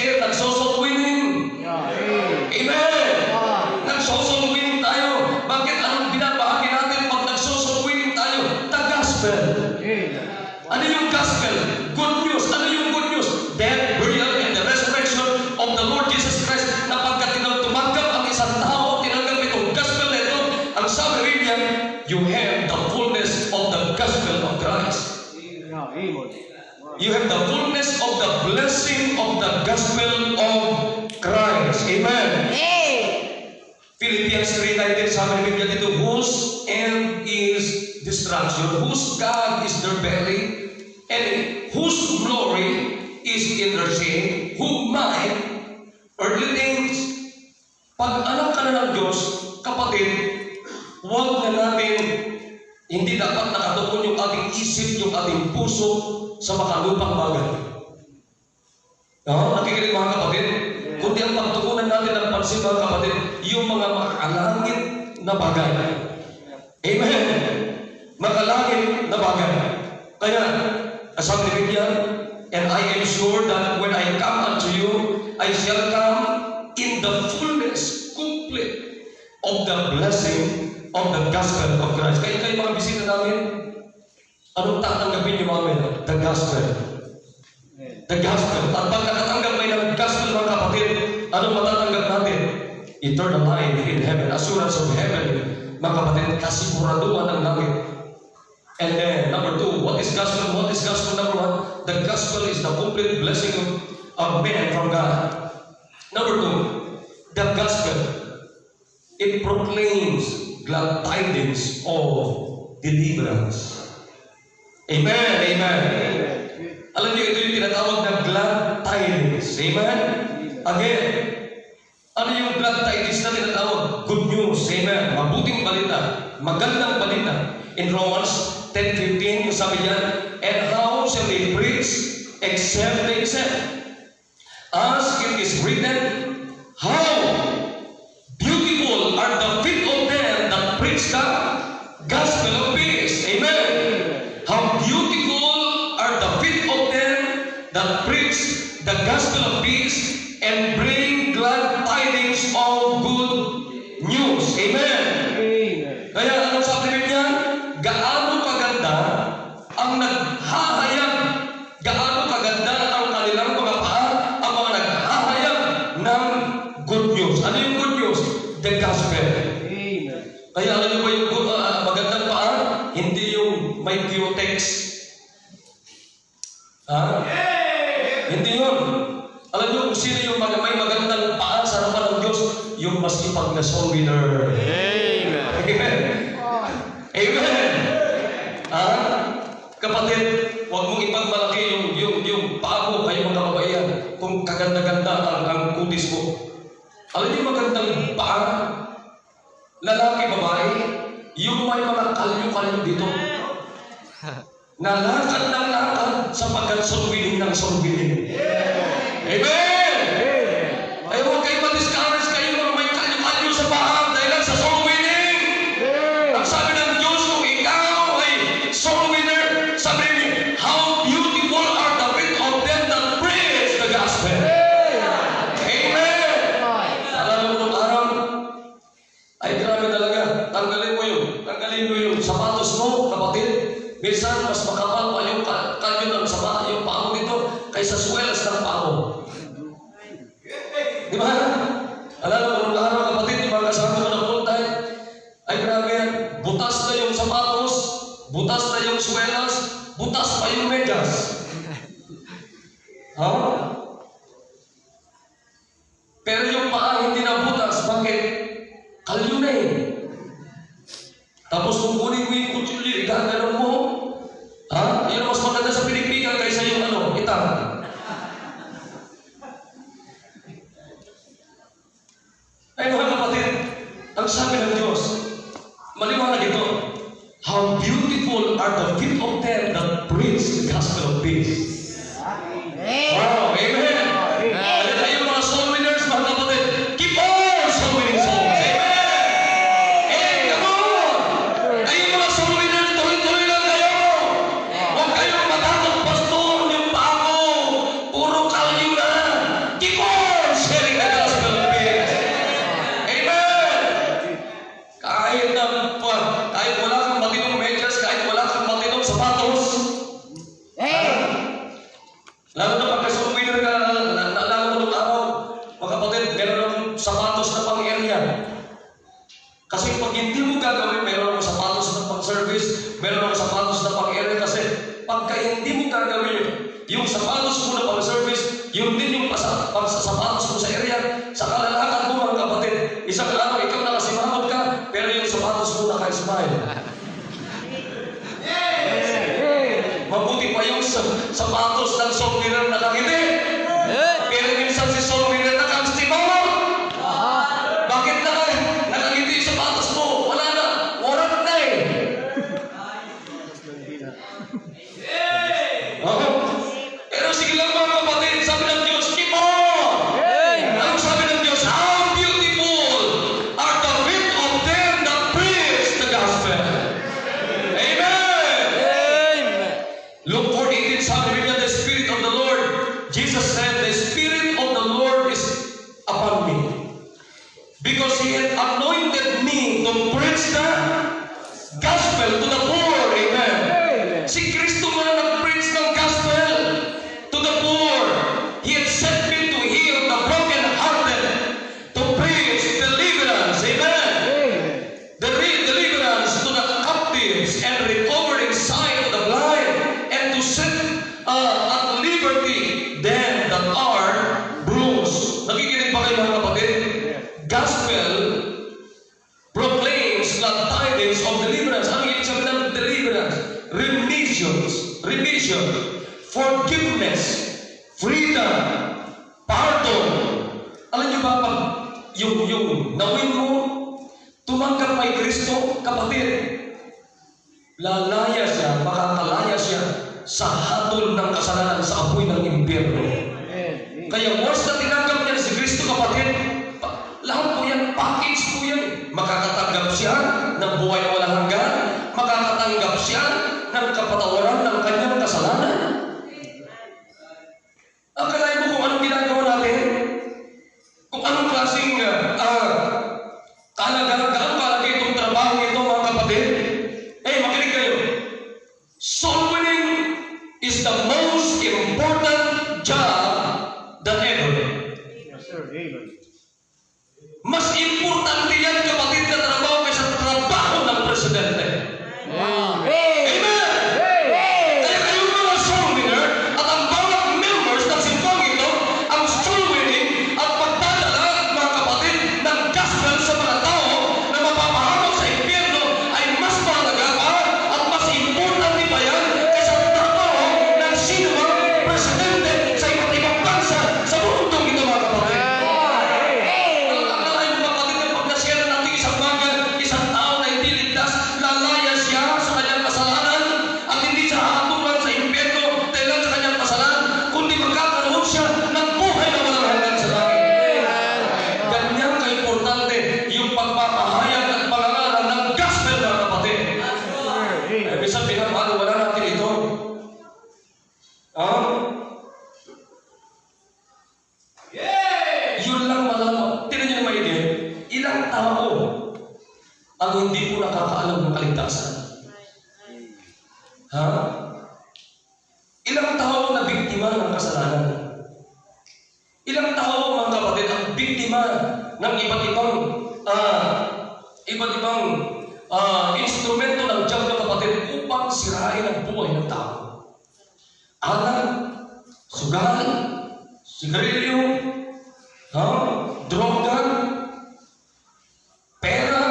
You have the fullness of the blessing of the gospel of Christ. Amen. Philippians 3:19 sabi ni Biblia dito, whose end is destruction, whose God is their belly, and whose glory is in their shame, who mind earthly things. Pag anak ka na ng Diyos, kapatid, huwag na natin, hindi dapat nakatuon yung ating isip, yung ating puso sa makalupang bagay. Nakikinig mga kapatid? Kundi ang pagtuunan natin ng pansin mga kapatid, yung mga makalangit na bagay. Amen. Makalangit na bagay. Kaya, sabi ni Biblia, and I am sure that when I come unto you, I shall come in the fullness, complete of the blessing of the gospel of Christ. Kaya kayo mga bisita namin, anong tatanggapin niyo mga the gospel? The gospel. At pag nakatanggap kayo ng gospel mga kapatid, anong matatanggap natin? Eternal life in heaven, assurance of heaven. Mga kapatid, kasiguraduhan ng langit. And then, number 2, what is gospel? What is gospel? Number 1, the gospel is the complete blessing of man from God. Number 2, the gospel, it proclaims glad tidings of deliverance. Amen, amen. Alam niyo, ito yung tinatawag na glad tidings. Amen? Again, ano yung glad tidings na tinatawag? Good news. Amen. Mabuting balita. Magandang balita. In Romans 10:15, yung sabi niya, and how shall they preach except they send? As it is written, how beautiful are the feet of them that preach the gospel of peace. Amen. How beautiful are the feet of them that preach the gospel of peace and bring glad tidings of good news. Amen. Kaya anong sabi niya? Gaano kaganda ang naghahayag, gaano kaganda ang kanilang mga paa, ang mga naghahayag ng good news. Ano yung good news? The gospel. Kaya alam niyo ba yung magandang paa? Hindi yung may cutex. Hindi yun. Alam niyo kung sino yung may magandang paa sa harapan ng Diyos? Yung masipag na soul winner. Amen. Amen. Amen. Kapatid, huwag mong ipagmalaki yung paa mo, kayo mga kababaihan, kung kaganda-ganda ang kutis mo. Alam niyo magandang paa? Lalaki, babae, yung may mga kalyo-kalyo dito. Nalakad ng lakad sapagkat solwiling ng solwiling. Amen! Ay huwag kayo ma-discourage kayo mga may kalyo-kalyo sa paa dahil lang sa soul winning. Ang sabi ng Diyos, kung ikaw ay soul winner, sabi niya, how beautiful are the feet of them that preach the gospel. Amen! Alam mo nung araw, ay grabe talaga, tanggalin mo yung sapatos mo, kapatid. Minsan, mas makapal pa yung kalyo ng sama, yung paa mo dito, kaysa swelas ng paa mo. Di ba? Alam mo, nung araw kapatid, di ba kasama mo ng full time? Ay grabe yan, butas na yung sapatos, butas na yung swelas, butas pa yung medyas. Pero yung paa hindi na butas, bakit? Kalyo na eh. Tapos kung kunin mo yung kutsilyo, gaganon mo. Yun ang mas maganda sa Pilipinas kaysa yung itang. Ay mga kapatid, ang sabi ng Diyos, maliwanag ito, how beautiful are the feet of them that preach the gospel of peace. Wow, amen. Kaya tayo mga soul winners, mga kapatid, keep on soul winning souls. Lalo na pagka-soul winner ka, naalala mo nung araw, mga kapatid, meron akong sapatos na pang-area. Kasi pag hindi mo gagawin, meron akong sapatos na pang-service, meron akong sapatos na pang-area kasi pagka hindi mo gagawin Yun din yung pagsasapatos mo sa area, sa kalalakan mo mga kapatid. Isang araw, ikaw nakasimangot ka, pero yung sapatos mo naka-smile. Mabuti pa yung sapatos ng software nakangiti. Pero minsan si software nakang-stimangot. Bakit nakangiti yung sapatos mo? Wala na. Warat na eh. Pero sige lang mga kapatid, sabi ng Diyos, keep on! Anong sabi ng Diyos? How beautiful are the feet of them that preach the gospel. Amen! Luke 4:18, sabi niya, the Spirit of the Lord. Jesus said, the Spirit of the Lord is upon me. Because He had anointed me to preach the gospel to the poor. Amen. Si Kristo mo na nag-preach ng gospel to the poor. He had sent me to heal the broken-hearted, to preach deliverance. Amen. The deliverance to the captives and recovering sight to the blind, and to set at liberty them that are bruised. Nakikinig ba kayo mga kapatid? Gospel proclaims glad tidings of deliverance. Ano yung sabi ng deliverance? Remission, forgiveness, freedom, pardon. Alam niyo ba pag yung nawin mo, tumanggap kay Kristo, kapatid, lalaya siya, makakalaya siya sa hatol ng kasalanan sa apoy ng impyerno. Kaya once na tinanggap niya si Kristo, kapatid, lahat po yan, package po yan. Makakatanggap siya ng buhay na walang hanggan, makakatanggap siya ng kapatawaran ng kanyang kasalanan. Akalain mo kung anong ginagawa natin? Kung anong klaseng gaano kalaki itong trabaho ito, mga kapatid? Makinig kayo. Soul winning is the most important job than ever. Yes, sir. Amen. Mas importante yan, kapatid, na trabaho kaysa trabaho ng presidente. Amen! Kaya kayong mga soul winner at ang bawat members ng simbang ito, ang soul winning at pagdadala, mga kapatid, ng gospel sa mga tao na mapapahamak sa impyerno ay mas mahalaga pa at mas importante pa yan kaysa trabaho ng sino mang presidente sa iba't ibang bansa sa mundong ito, mga kapatid. Akalain mo, kapatid, na pag nasira natin isang bagay, isang tao na hindi ligtas, lalaya siya sa kanyang kasalanan at hindi siya hahatulan sa impyerno dahil lang sa kanyang kasalanan, kundi magkakaroon siya ng buhay na walang hanggan sa langit. Ganyan ka-importante yung pagpapahayag at pangangaral ng gospel, mga kapatid. Minsan pinapaliwala natin ito. Yun lang malaman. Tignan niyo naman yun. Ilang tao ang hindi po nakakaalam ng kaligtasan? Ilang tao na biktima ng kasalanan? Ilang tao, mga kapatid, ang biktima ng iba't ibang instrumento ng diablo, kapatid, upang sirain ang buhay ng tao. Alak, sugal, sigarilyo, droga, pera,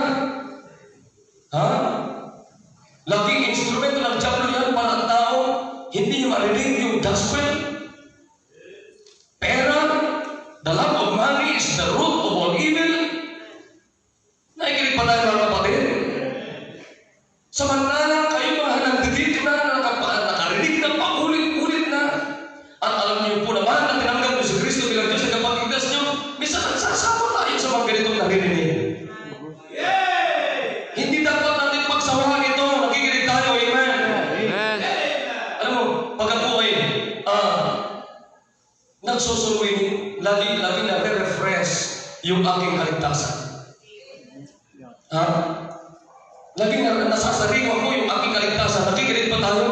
laging instrumento ng diablo yan para ang tao hindi niya marinig yung gospel. Pera, the love of money is the root of all evil. Nakikinig pa tayo, mga kapatid? Samantalang kayo mga nagdidig na, nakarinig na, paulit-ulit na, at alam niyo po naman na tinanggap niyo si Kristo bilang Diyos at kapag-igdas niyo, minsan nagsasama tayo sa mga ganitong naririnig. Hindi dapat natin pagsawahan ito. Nakikinig tayo, amen? Alam mo, pag ako ay nagsusuloy, lagi na re-refresh yung aking kaligtasan. Lagi na nasasariwa ko yung aking kaligtasan. Nakikinig pa tayo?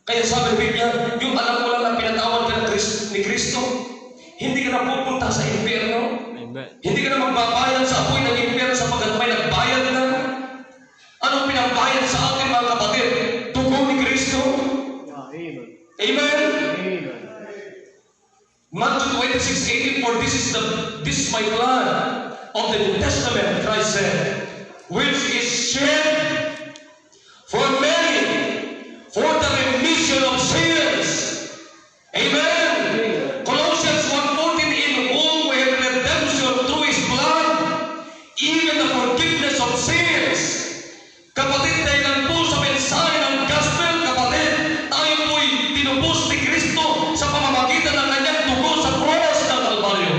Kaya sabi ng Biblia, yung alam mo lang na pinatawad ka ni Kristo, hindi ka na pupunta sa impyerno. Hindi ka na magbabayad sa apoy ng impyerno sapagkat may nagbayad na. Anong pinagbayad sa atin, mga kapatid? Dugo ni Kristo. Amen? 26:18, for this is my blood of the New Testament, Christ said, which is shed for many for the remission of sins. Amen. Colossians 1:14, in whom we have redemption through His blood, even the forgiveness of sins. Kapatid, dahil po sa mensahe ng gospel, kapatid, tayo po'y tinubos ni Kristo sa pamamagitan ng kanyang dugo sa cross ng Kalbaryo.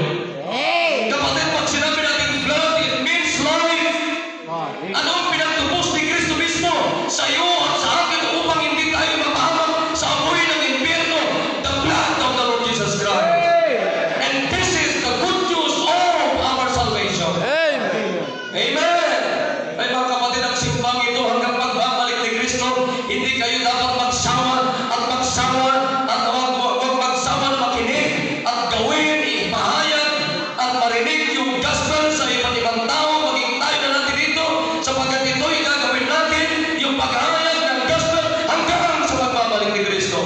Kapatid, pag sinabi natin blood, it means life. Ano ang pinagtubos ni Kristo mismo sa iyo at sa akin upang hindi tayo mapahamak sa apoy ng impyerno? The blood of the Lord Jesus Christ. And this is the good news of our salvation. Amen. Ay mga kapatid, ang simbang ito hanggang pagbabalik ni Kristo, hindi kayo dapat magsawa at huwag magsawa na makinig at gawin, ipahayag at marinig yung gospel sa iba't ibang tao, maging tayo na natin dito, sapagkat ito'y gagawin natin yung paghahayag ng gospel hanggang sa pagbabalik ni Kristo.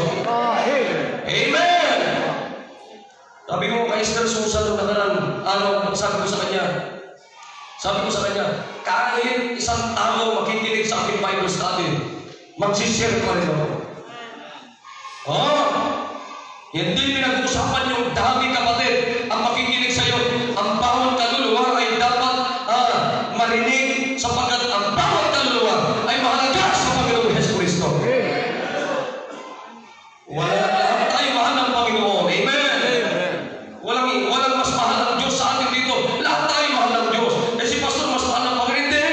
Amen. Sabi ko kay Esther Susan noong nakarang araw, sabi ko sa kanya, kahit isang tao makikinig sa aking Bible study, magsishare pa rin ako. Hindi pinag-uusapan yung dami, kapatid, ang makikinig sa iyo. Ang bawat kaluluwa ay dapat marinig, sapagkat ang bawat kaluluwa ay mahalaga sa Panginoong Jesucristo. Lahat tayo mahal ng Panginoon. Amen. Walang mas mahal ng Diyos sa atin dito. Lahat tayo mahal ng Diyos. Si Pastor mas mahal ng Panginoon. Hindi.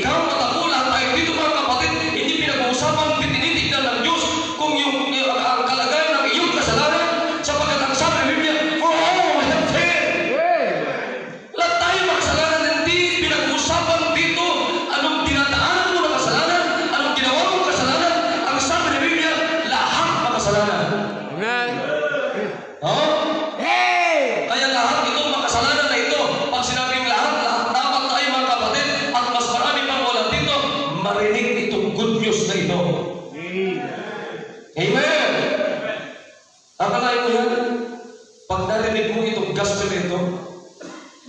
Ikaw at ako, lahat tayo dito mga kapatid, hindi pinag-uusapan, tinitignan ng Diyos kung ang kalagayan ng iyong kasalanan, sapagkat ang sabi ng Biblia, for all have sinned. Lahat tayo makasalanan. Hindi pinag-uusapan dito anong dinadaanan mo na kasalanan, anong ginawa mo kasalanan. Ang sabi ng Biblia, lahat makasalanan. Amen. Kaya lahat ito, makasalanan na ito. Pag sinabing lahat dapat tayo mga kapatid, at mas marami pang wala dito, marinig itong good news na ito. Amen. Akalain mo yan, pag narinig mo itong gospel ito,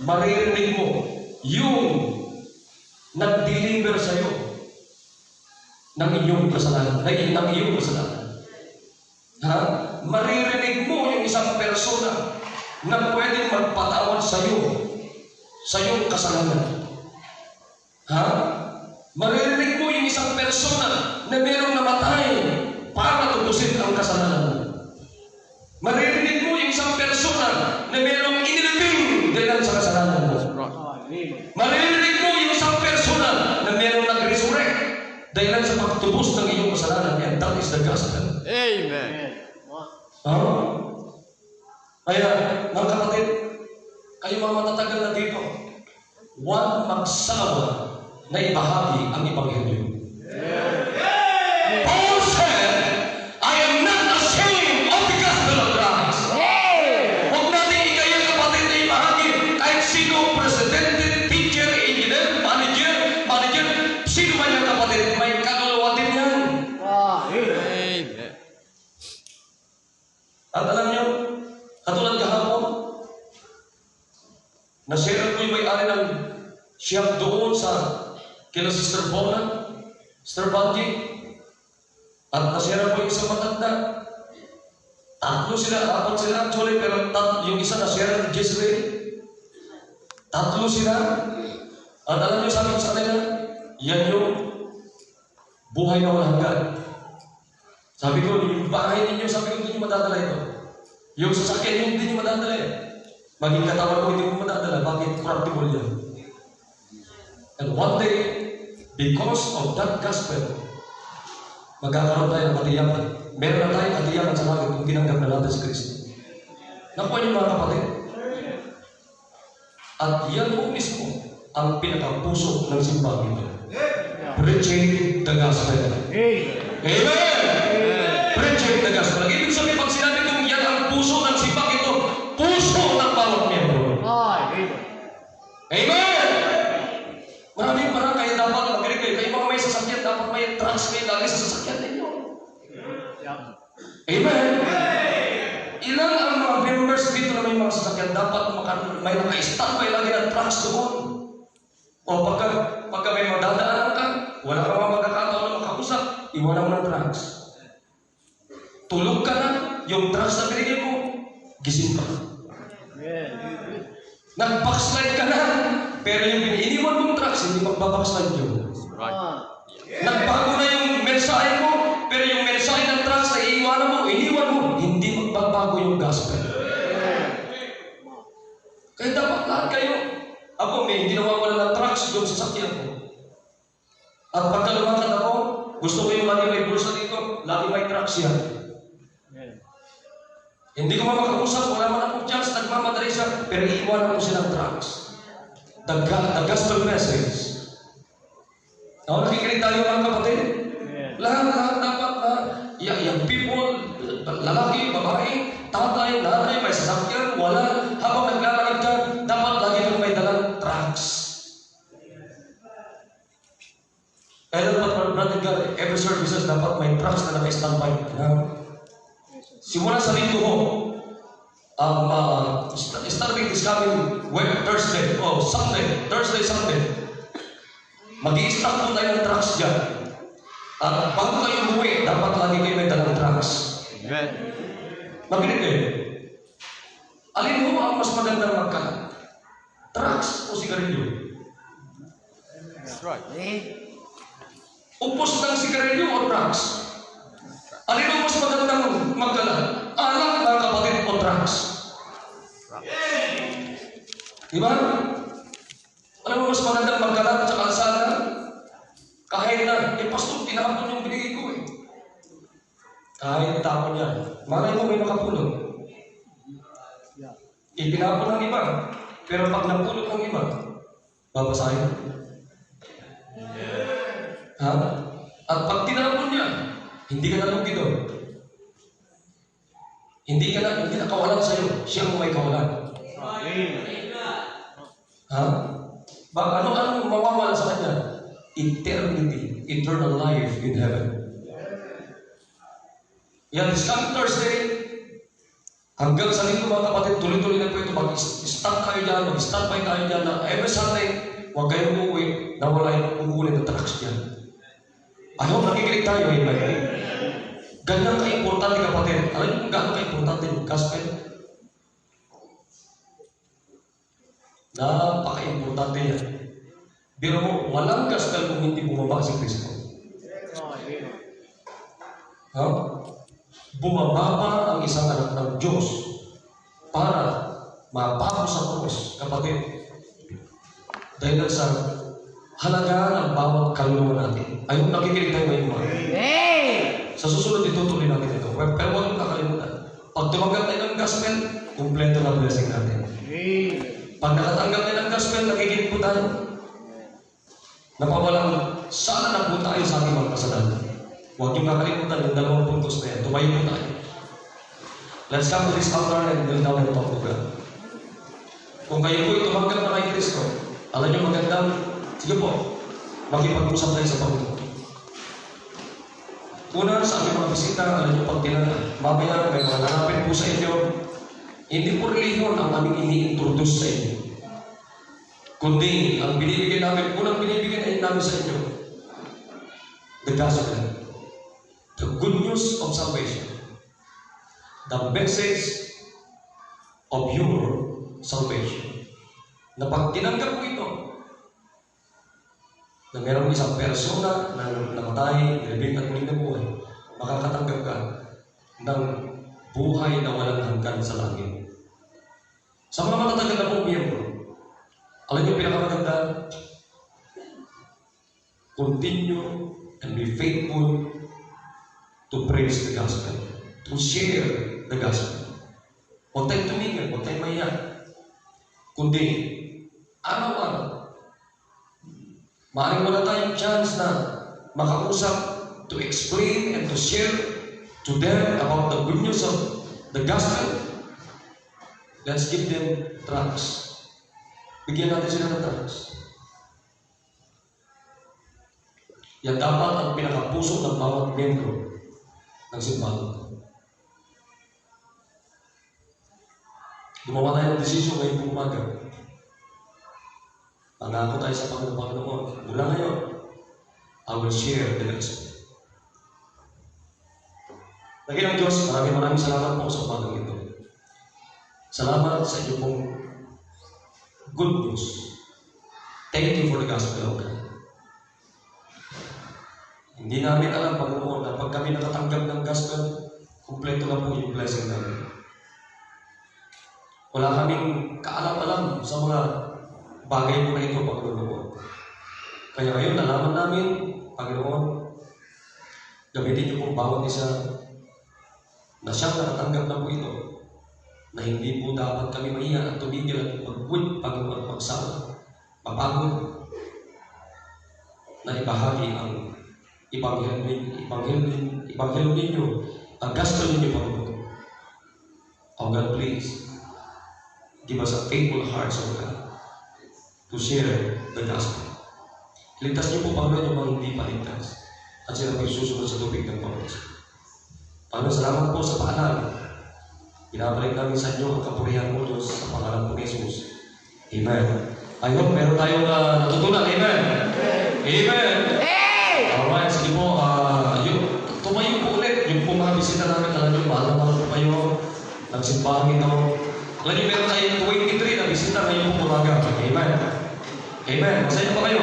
maririnig mo yung nag-deliver sa'yo ng iyong kasalanan. Maririnig mo yung isang persona na pwedeng magpatawad sa iyong kasalanan. Maririnig mo yung isang persona na merong namatay para tubusin ang kasalanan mo. Maririnig mo yung isang persona na merong inilibing dahil sa kasalanan mo. Maririnig mo yung isang persona na merong nag-resurrect dahil sa pagtubos ng iyong kasalanan. And that is the gospel. Amen. Kaya, mga kapatid, kayo mga matatagal na dito, huwag magsawa na ibahagi ang Ebanghelyo. Paul said, I am not ashamed of the gospel of Christ. Huwag natin ikaya, kapatid, na ibahagi kahit sino, presidente, teacher, engineer, manager, sino man yan, kapatid, may kaluluwa din yan. Amen. At alam niyo, katulad kahapon, na-share ko yung may-ari ng siyang doon sa kila Sister Bona, Sister Bungie, at na-share ko yung isang matanda. Apat sila actually, pero yung isa na-share ng Jezreel. 3 sila. At alam niyo, sabi ko sa kanila, yan yung buhay na walang hanggan. Sabi ko, yung bahay ninyo, sabi ko, hindi nyo madadala ito. Yung sasakyan, hindi nyo madadala eh. Maging katawan mo, hindi mo madadala. Bakit? Practical yan. And one day, because of that gospel, magkakaroon tayo ng katiyakan. Meron na tayong katiyakan sa langit kung tinanggap na natin si Kristo. Nakuha niyo mga kapatid. At yan po mismo ang pinakapuso ng simbang ito. Preaching the gospel. Amen! Preaching the gospel. Ibig sabihin, pag sinabi kong yan ang puso ng simbang ito, puso ng bawat miyembro. Amen! Maraming kayo dapat mag-read kayo. Kayo mga may sasakyan, dapat may tracks kayo lagi sa sasakyan ninyo. Amen! Ilan ang mga members dito na may mga sasakyan? may naka-standby lagi na trucks doon. O pagka may madadaanan ka, wala ka mga magkakataon na makausap, iwanan mo ng trucks. Tulog ka na, yung trucks na binigyan mo, gising ka. Nag-backslide ka na, pero yung iniwan mong trucks, hindi magbabackslide yun. Nagbago na yung mensahe mo, pero yung mensahe ng trucks na iniwan mo, hindi magbabago yung gospel. Kaya dapat lahat kayo, ako may hindi nawawala ng trucks doon sa sakyan ko. At pagka lumakad ako, gusto ko yung lagi may bulsa dito, lagi may trucks yan. Hindi ko makausap, wala man akong chance, nagmamadali siya, pero iiwanan ko silang trucks. The gospel message. Ako nakikinig tayo mga kapatid. Lahat dapat na yung people, lalaki, babae, tatay, nanay, may sasakyan, wala. Habang naglalakad ka, dapat lagi kang may dalang trucks. Kaya dapat, brother God, every services dapat may trucks na naka-standby. Simula sa linggo mo, starting this coming Thursday, Sunday, mag-i-stack po tayo ng trucks dyan. At bago kayo umuwi, dapat lagi kayo may dalang trucks. Amen. Makinig kayo. Alin mo ang mas magandang magkalat? Trucks o sigarilyo? That's right. Upos ng sigarilyo o trucks? Alin mo mas magandang magkalat? Alak ng kapatid o trucks? Diba? Alam mo mas magandang magkalat sa kalsada? Kahit na, pastor, tinapon yung binigay ko eh. Kahit tapon yan. Malay mo may nakapulot. Itinapon ng iba. Pero pag napulot ng iba, babasahin. Ha? At pag tinapon niya, hindi ka nalugi doon. Hindi na kawalan sa'yo. Siya ang may kawalan. Ha? Ano mawawala sa kanya? Eternity, eternal life in heaven. Yan, this coming Thursday, hanggang sa linggo mga kapatid, tuloy-tuloy na po ito. Mag-start kayo dyan, mag-standby tayo dyan na every Sunday, huwag kayong uuwi na wala yung kukunin ng trucks dyan. Ayaw, nakikinig tayo, amen. Ganyan ka-importante kapatid. Alam niyo kung gano'n ka-importante yung gospel? Napaka-importante yan. Pero mo, walang gospel kung hindi bumaba si Kristo. Ha? Bumababa ang isang anak ng Diyos para mapako sa krus, kapatid. Dahil sa halaga ng bawat kaluluwa natin. Ayun, nakikinig tayo ngayon mga. Sa susunod, itutuloy natin ito. Pero huwag mong kakalimutan. Pag tumagal tayo ng gospel, kumpleto na blessing natin. Pag nakatanggap tayo ng gospel, nakikinig po tayo. Napawalang sana na po tayo sa ating mga kasalanan. Huwag niyong kakalimutan yung dalawang puntos na yan. Tumayo po tayo. Let's come to this altar and kneel down and talk to God. Kung kayo po tumanggap na kay Kristo, alam niyo magandang, sige po, makipag-usap tayo sa Panginoon. Una, sa aming mga bisita, alam niyo pag mamaya may mga nanapin po sa inyo, hindi po religion ang aming ini-introduce sa inyo. Kundi, ang binibigyan namin, unang binibigyan ay namin sa inyo, the gospel, the good news of salvation, the message of your salvation. Na pag tinanggap mo ito, na mayroong isang persona na namatay, nilibing at muling nabuhay, makakatanggap ka ng buhay na walang hanggan sa langit. Sa mga matatagal na pong miyembro, alam niyo pinakamaganda, continue and be faithful to praise the gospel, to share the gospel. Huwag tayong tumigil, huwag tayong mahiya. Kundi, araw-araw, maaaring wala tayong chance na makausap, to explain and to share to them about the good news of the gospel. Let's give them tracts. Bigyan natin sila ng tracts. Yan dapat ang pinakapuso ng bawat membro ng simbahan. Gumawa tayo ng desisyon ngayong pong umaga. Pangako tayo sa Panginoon. Mula ngayon, I will share the gospel. Naginang Diyos, maraming salamat po sa umagang ito. Salamat sa inyo pong good news. Thank you for the gospel, God. Hindi namin alam, Panginoon, na pag kami nakatanggap ng gospel, kumpleto na po yung blessing namin. Wala kaming kaalam-alam sa mga bagay po na ito, Panginoon. Kaya ngayon, nalaman namin, Panginoon, gamitin niyo pong bawat isa na siyang nakatanggap na po ito, na hindi po dapat kami maiya at tumigil at mag-quit, Panginoon, pagsama, mapagod, na ibahagi ang Ebanghelyo ninyo, ang gospel ninyo, Panginoon. Oh God, please, give us a faithful heart, O God, to share the gospel. Ligtas niyo po, Panginoon, yung mga hindi paligtas at sila po susunod sa tubig ng Panginoon. Panginoon, salamat po sa paalala. Pinabalik namin sa inyo ang kapurihan mo, Diyos, sa pangalan po ni Jesus. Amen. I hope meron tayong natutunan. Amen. Amen. Alright, sige po. Tumayo po ulit. Yung po mga bisita namin, alam nyo, mahal po kayo. Nagsimbahan ito. Alam nyo, meron tayong 23 na bisita ngayon po umaga. Amen. Amen. Masaya pa kayo?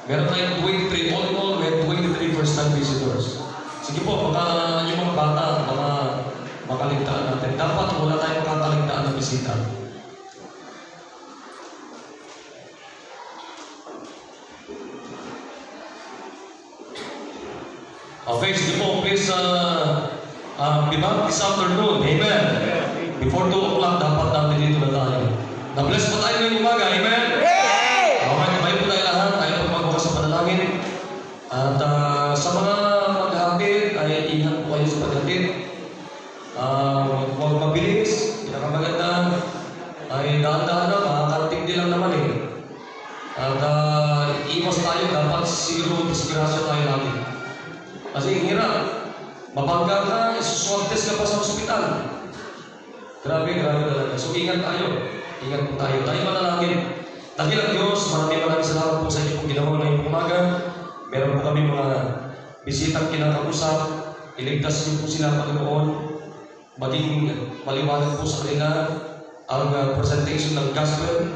Meron tayong 23. All in all, we have 23 first-time visitors. Sige po, baka yung mga bata, baka makaligtaan natin. Dapat wala tayong makakaligtaan na bisita. Okay, sige po, please, be back this afternoon. Amen. Before 2 o'clock, dapat natin dito na tayo. Na-bless po tayo ngayong umaga. Amen. Okay, tumayo po tayo lahat. Tayo po magbukas sa panalangin. At sa mga maghatid, ay ingat po kayo sa paghatid. Huwag mabilis. Pinakamaganda ay dahan-dahan na, makakarating din lang naman eh. At iwas tayo, dapat siguro disgrasya tayo natin. Kasi hirap. Mabangga ka, isuswab test ka pa sa ospital. Grabe talaga. So ingat tayo. Ingat po tayo. Tayo manalangin. Dakilang Diyos, maraming salamat po sa inyo kung ginawa ngayong umaga. Meron po kami mga bisitang kinakausap. Iligtas niyo po sila, Panginoon. Maging maliwanag po sa kanila ang presentation ng gospel.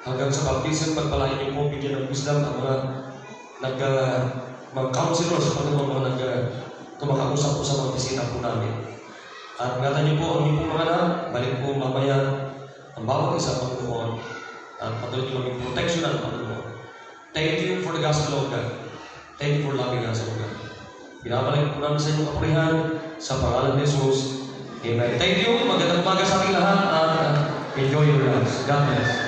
Hanggang sa baptism, pagpalain niyo po, bigyan ng wisdom ang mga mag-counselor sa Panginoon, mga kumakausap po sa mga bisita po namin. At ingatan niyo po ang inyong mga anak, balik po mamaya ang bawat isa, Panginoon. At patuloy niyo maging protection ng Panginoon. Thank you for the gospel of God. Thank you for loving us, O God. Pinabalik po namin sa inyong kapurihan sa pangalan ni Jesus. Amen. Thank you. Magandang umaga sa ating lahat. Enjoy your lives. God bless.